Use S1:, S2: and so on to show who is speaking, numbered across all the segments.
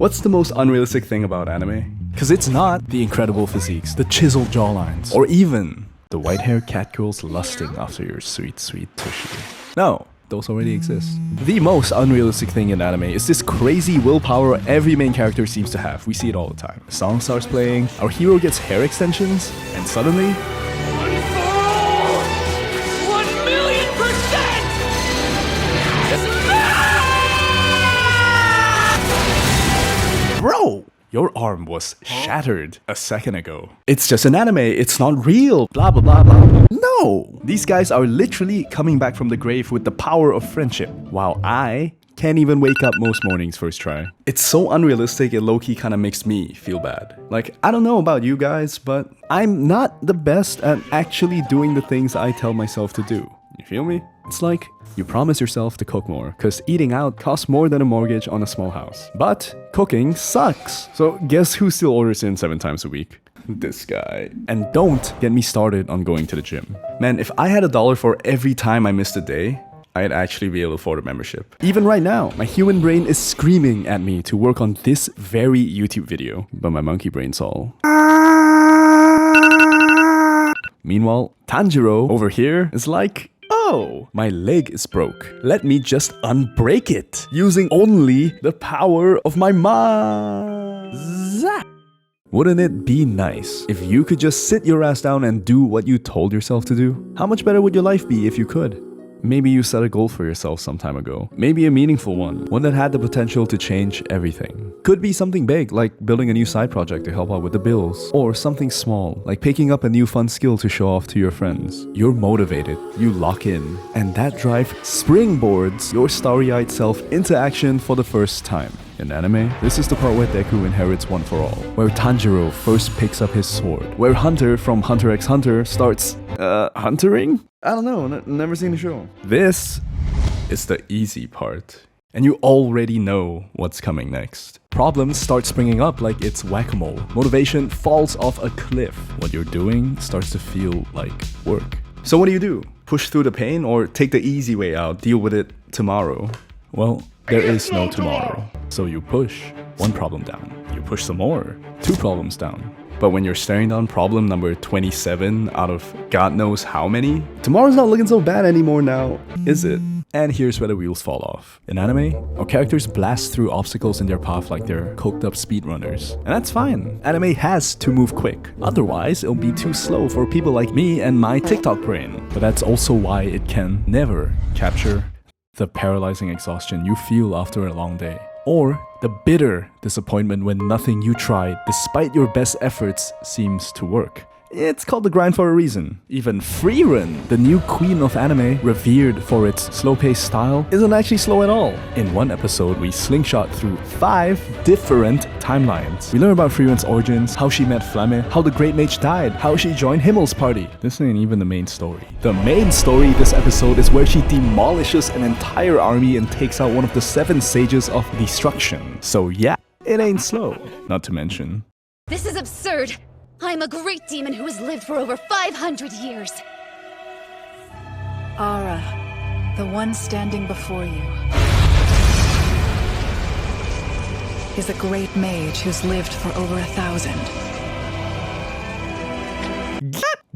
S1: What's the most unrealistic thing about anime? Because it's not the incredible physiques, the chiseled jawlines, or even the white-haired cat girls lusting after your sweet, sweet tushy. No, those already exist. The most unrealistic thing in anime is this crazy willpower every main character seems to have. We see it all the time. A song starts playing, our hero gets hair extensions, and suddenly... 1,000,000%! Bro! Your arm was shattered a second ago. It's just an anime, it's not real, blah blah blah blah. No! These guys are literally coming back from the grave with the power of friendship, while I can't even wake up most mornings first try. It's so unrealistic, it low-key kinda makes me feel bad. Like, I don't know about you guys, but I'm not the best at actually doing the things I tell myself to do. You feel me? It's like, you promise yourself to cook more, cause eating out costs more than a mortgage on a small house. But cooking sucks. So guess who still orders in 7 times a week? This guy. And don't get me started on going to the gym. Man, if I had $1 for every time I missed a day, I'd actually be able to afford a membership. Even right now, my human brain is screaming at me to work on this very YouTube video, but my monkey brain's all... Meanwhile, Tanjiro over here is like, oh, my leg is broke. Let me just unbreak it using only the power of my mind. Zap. Wouldn't it be nice if you could just sit your ass down and do what you told yourself to do? How much better would your life be if you could? Maybe you set a goal for yourself some time ago. Maybe a meaningful one that had the potential to change everything. Could be something big, like building a new side project to help out with the bills. Or something small, like picking up a new fun skill to show off to your friends. You're motivated, you lock in, and that drive springboards your starry-eyed self into action for the first time. In anime, this is the part where Deku inherits One for All, where Tanjiro first picks up his sword, where Hunter from Hunter x Hunter starts, huntering? I don't know, never seen the show. This is the easy part, and you already know what's coming next. Problems start springing up like it's whack-a-mole. Motivation falls off a cliff. What you're doing starts to feel like work. So what do? Push through the pain or take the easy way out, deal with it tomorrow? Well, there is no tomorrow. So you push 1 problem down. You push some more, 2 problems down. But when you're staring down problem number 27 out of God knows how many, tomorrow's not looking so bad anymore now, is it? And here's where the wheels fall off. In anime, our characters blast through obstacles in their path like they're coked up speedrunners. And that's fine. Anime has to move quick. Otherwise, it'll be too slow for people like me and my TikTok brain. But that's also why it can never capture the paralyzing exhaustion you feel after a long day. Or the bitter disappointment when nothing you tried, despite your best efforts, seems to work. It's called the grind for a reason. Even Frieren, the new queen of anime, revered for its slow-paced style, isn't actually slow at all. In one episode, we slingshot through 5 different timelines. We learn about Frieren's origins, how she met Flamme, how the Great Mage died, how she joined Himmel's party. This ain't even the main story. The main story this episode is where she demolishes an entire army and takes out one of the 7 sages of destruction. So yeah, it ain't slow. Not to mention...
S2: This is absurd! I'm a great demon who has lived for over 500 years!
S3: Ara, the one standing before you, is a great mage who's lived for over 1,000.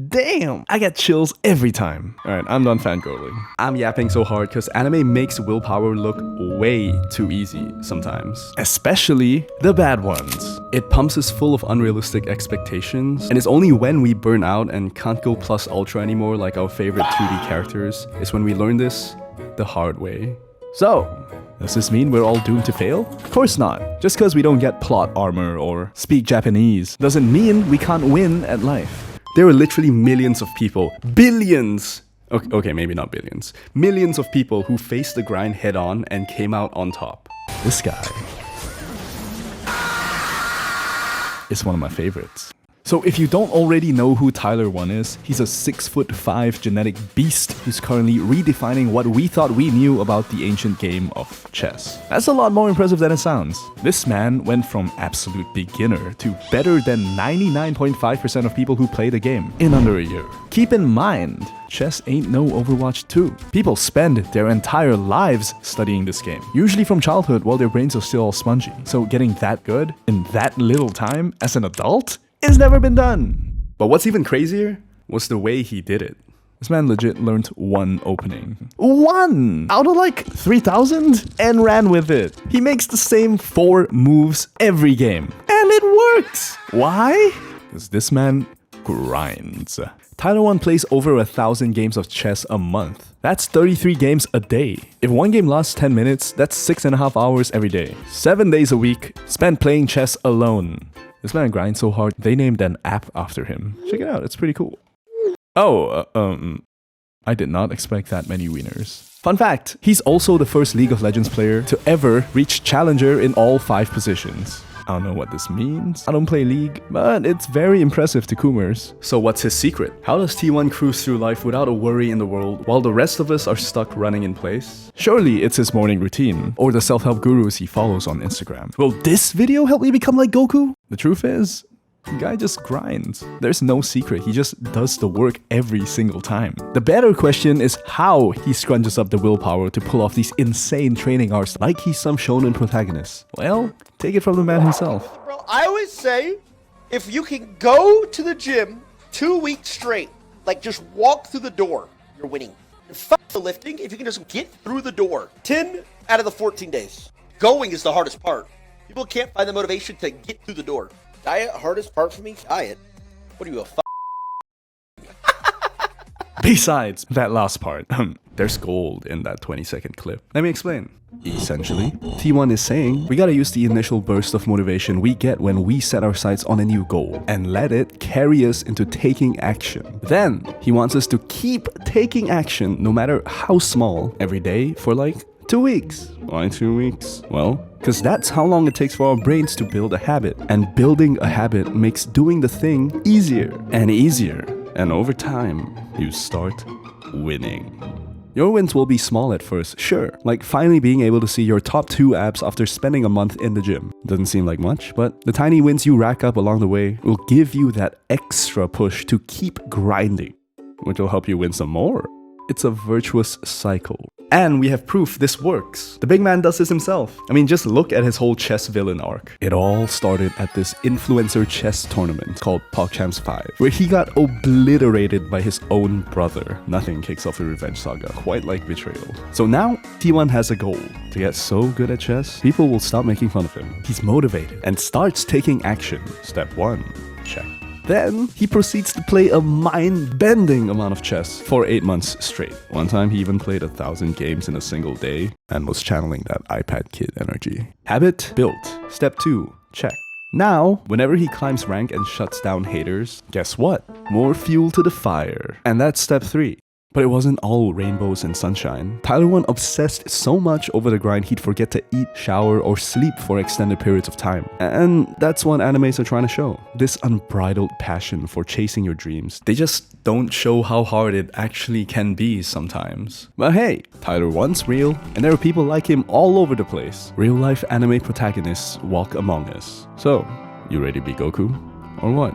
S1: Damn! I get chills every time. Alright, I'm done fangirling. I'm yapping so hard because anime makes willpower look way too easy sometimes. Especially the bad ones. It pumps us full of unrealistic expectations, and it's only when we burn out and can't go plus ultra anymore like our favorite 2D characters is when we learn this the hard way. So, does this mean we're all doomed to fail? Of course not. Just because we don't get plot armor or speak Japanese doesn't mean we can't win at life. There are literally millions of people, billions, okay, maybe not billions, millions of people who faced the grind head on and came out on top. This guy is one of my favorites. So if you don't already know who Tyler 1 is, he's a 6'5" genetic beast who's currently redefining what we thought we knew about the ancient game of chess. That's a lot more impressive than it sounds. This man went from absolute beginner to better than 99.5% of people who play the game in under a year. Keep in mind, chess ain't no Overwatch 2. People spend their entire lives studying this game, usually from childhood while their brains are still all spongy. So getting that good in that little time as an adult? It's never been done. But what's even crazier was the way he did it. This man legit learned one opening. One! Out of like 3,000? And ran with it. He makes the same 4 moves every game. And it works! Why? Because this man grinds. Tyler 1 plays over 1,000 games of chess a month. That's 33 games a day. If one game lasts 10 minutes, that's 6.5 hours every day. 7 days a week spent playing chess alone. This man grinds so hard, they named an app after him. Check it out, it's pretty cool. Oh, I did not expect that many wieners. Fun fact, he's also the first League of Legends player to ever reach Challenger in all 5 positions. I don't know what this means. I don't play League, but it's very impressive to Coomers. So what's his secret? How does T1 cruise through life without a worry in the world while the rest of us are stuck running in place? Surely it's his morning routine or the self-help gurus he follows on Instagram. Will this video help me become like Goku? The truth is, the guy just grinds. There's no secret, he just does the work every single time. The better question is how he scrunches up the willpower to pull off these insane training hours like he's some shonen protagonist. Well, take it from the man himself.
S4: Bro, I always say, if you can go to the gym 2 weeks straight, like just walk through the door, you're winning. And fuck the lifting, if you can just get through the door. 10 out of the 14 days. Going is the hardest part. People can't find the motivation to get through the door. Diet, hardest part for me? Diet? What are you, a
S1: Besides that last part, there's gold in that 20-second clip. Let me explain. Essentially, T1 is saying we gotta use the initial burst of motivation we get when we set our sights on a new goal and let it carry us into taking action. Then, he wants us to keep taking action no matter how small every day for like 2 weeks. Why 2 weeks? Well, because that's how long it takes for our brains to build a habit. And building a habit makes doing the thing easier and easier. And over time, you start winning. Your wins will be small at first, sure, like finally being able to see your top 2 abs after spending a month in the gym. Doesn't seem like much, but the tiny wins you rack up along the way will give you that extra push to keep grinding, which will help you win some more. It's a virtuous cycle. And we have proof this works. The big man does this himself. I mean, just look at his whole chess villain arc. It all started at this influencer chess tournament called PogChamps 5, where he got obliterated by his own brother. Nothing kicks off a revenge saga quite like betrayal. So now, T1 has a goal. To get so good at chess, people will stop making fun of him. He's motivated and starts taking action. Step 1, check. Then, he proceeds to play a mind-bending amount of chess for 8 months straight. One time, he even played 1,000 games in a single day and was channeling that iPad kid energy. Habit built. Step 2, check. Now, whenever he climbs rank and shuts down haters, guess what? More fuel to the fire. And that's step 3. But it wasn't all rainbows and sunshine. Tyler 1 obsessed so much over the grind he'd forget to eat, shower, or sleep for extended periods of time. And that's what animes are trying to show. This unbridled passion for chasing your dreams. They just don't show how hard it actually can be sometimes. But hey, Tyler 1's real, and there are people like him all over the place. Real-life anime protagonists walk among us. So, you ready to be Goku? Or what?